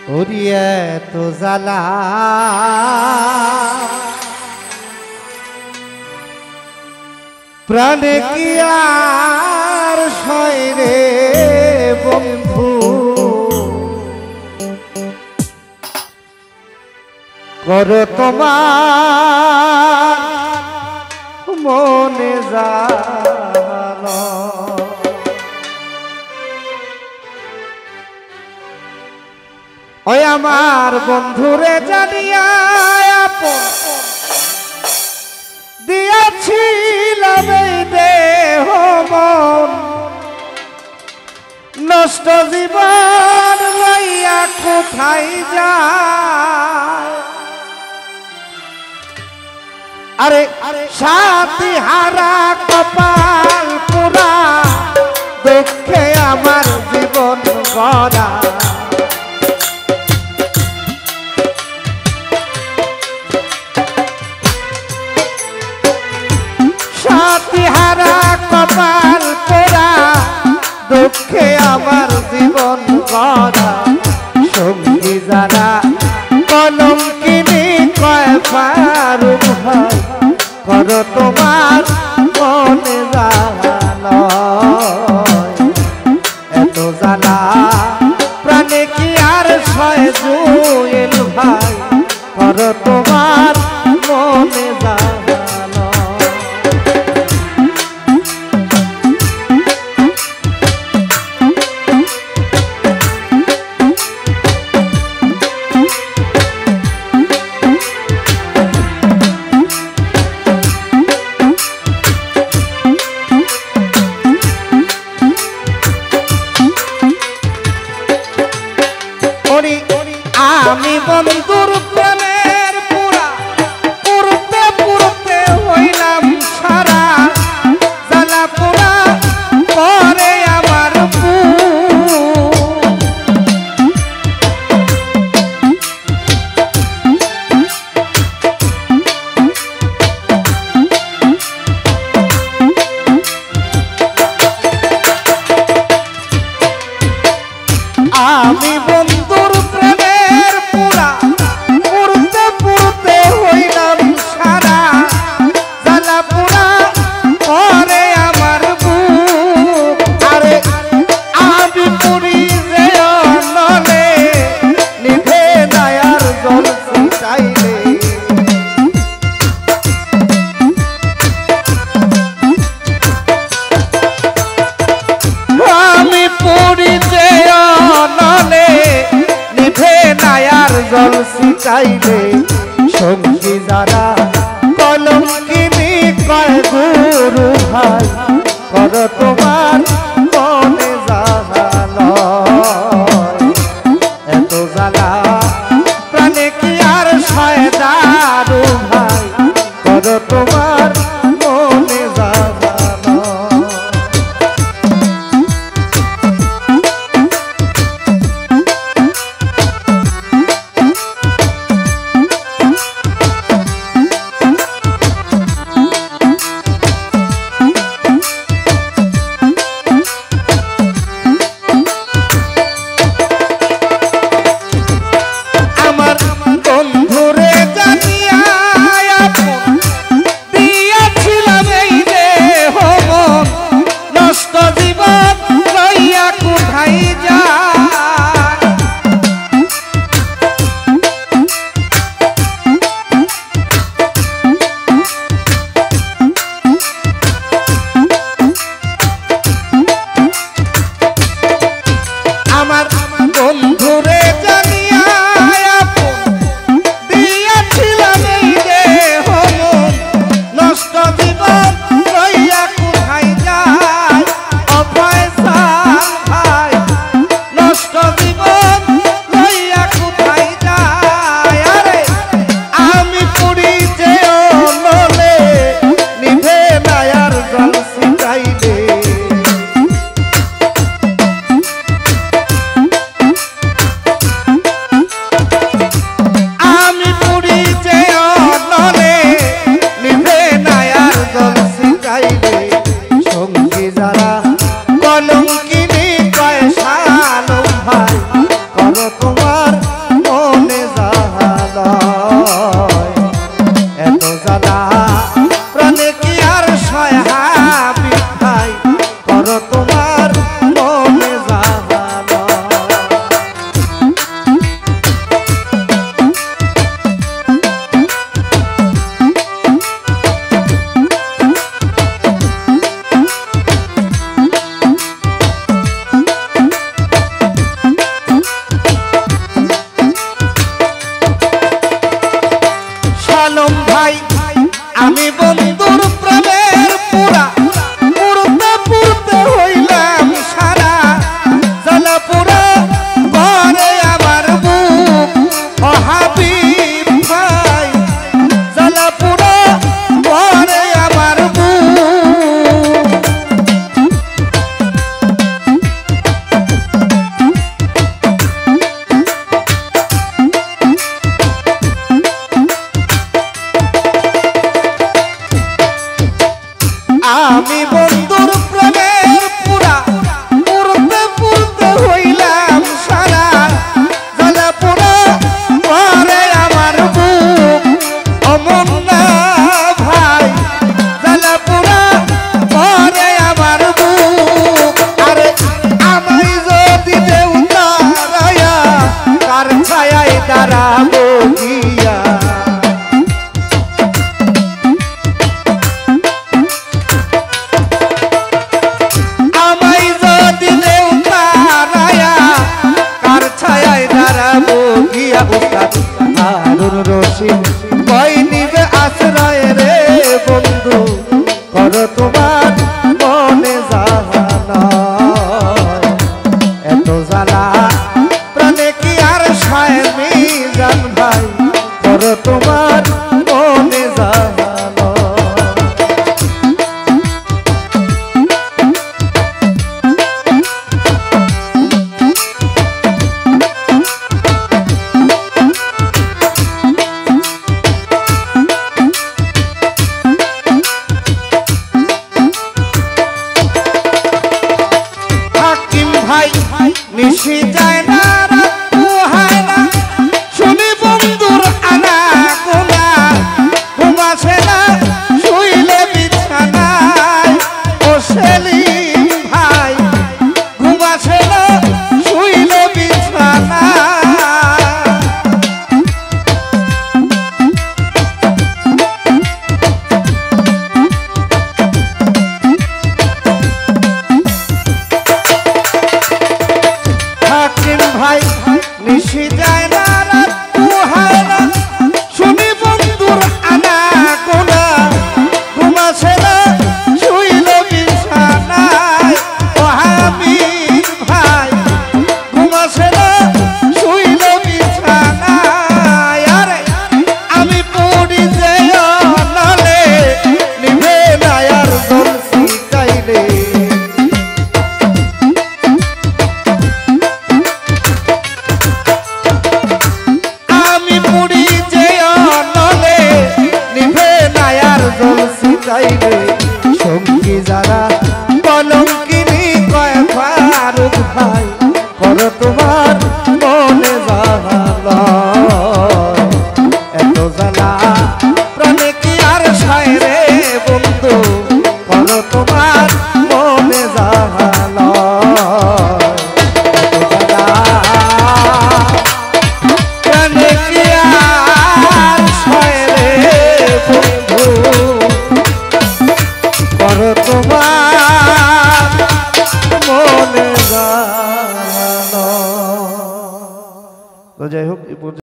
ওরিয়ে তো জ্বালা প্রাণে কি আর সয় রে বন্ধু করো তোমার মনে জানো ওই আমার বন্ধুরে জানিয়া আপন দিয়াছিলাম এই দেহ মন নষ্ট জীবন লইয়া কোথায় যায় আরে সাথী হারা কপাল পোড়া দুঃখে আমার জীবন গড়া সাথী হারা কপাল পোড়া দুঃখে আমার জীবন গড়া সঙ্গী যারা কলঙ্কিনী কয় ফারুক ভাই করো তোমার মনে জানো এত জ্বালা প্রাণে কি আর সয় জুয়েল ভাই করো তোমার মনে জানো আমি বন্ধুর প্রেমের পুরা পুরতে পুরতে হইলাম সারা জ্বালা পোড়া পরে আমার আমি বন্ধুর প্রেমের পুরা পুরতে পুরতে হইলাম সারা জ্বালা পোড়া পরে আমার বুক আরে আমি পুরি যে নলে নিভে নায়ার জল চাইলে আমি পুরি যে নলে নিভে নায়ার জল শিখাইলে সঙ্গী যারা কলঙ্কিনী কয় গুরু ভাই করো তোমার মনে জানো এত জ্বালা প্রাণে কি আর সয় দারু ভাই করো তোমার মনে জানো বন্ধুরে জানিয়া আপন দিয়াছিলাম এই দেহ মন নষ্ট জীবন লইয়া কোথায় যায় আমার বন্ধুরে জানিয়া আপন দিয়াছিলাম এই দেহ মন নষ্ট জীবন লইয়া কোথায় যায় অপয়সাল ভাই নষ্ট জীবন লইয়া কোথায় যায় আরে আমি পুরি যে নলে নিভে নায়ার জল শিখাইলে জ্বালা প্রাণে কি আর সয় মিজান ভাই করো তোমার মনে জ্বালা নিশি যায় না রাত পোহায় না শুনি বন্ধুর আনা গোনা ঘুমাছে না শুইলে বিছানায় ও সেলিম ভাই ঘুমাছে না শুইলে বিছানায় ভাই নিশি যায় না রাত পোহায় না শুনি বন্ধুর আনা গোনা ঘুমাছে না শুইল বিছানায় ও হামিদ ভাই ঘুমাছে না শুইল বিছানায় আরে আমি পড়ি যে নলে নিভে না আর জলসি চাইলে চাইবে সঙ্গী যারা কলঙ্কিনী কয় ফারুক ভাই করো তোমার মনে জ্বালা এত জ্বালা প্রাণে কি আর সয় রে বন্ধু করো তোমার মনে জ্বালা প্রাণে কি আর সয় রে বন্ধু করো তোমার মনে জানো। তো যাই হোক।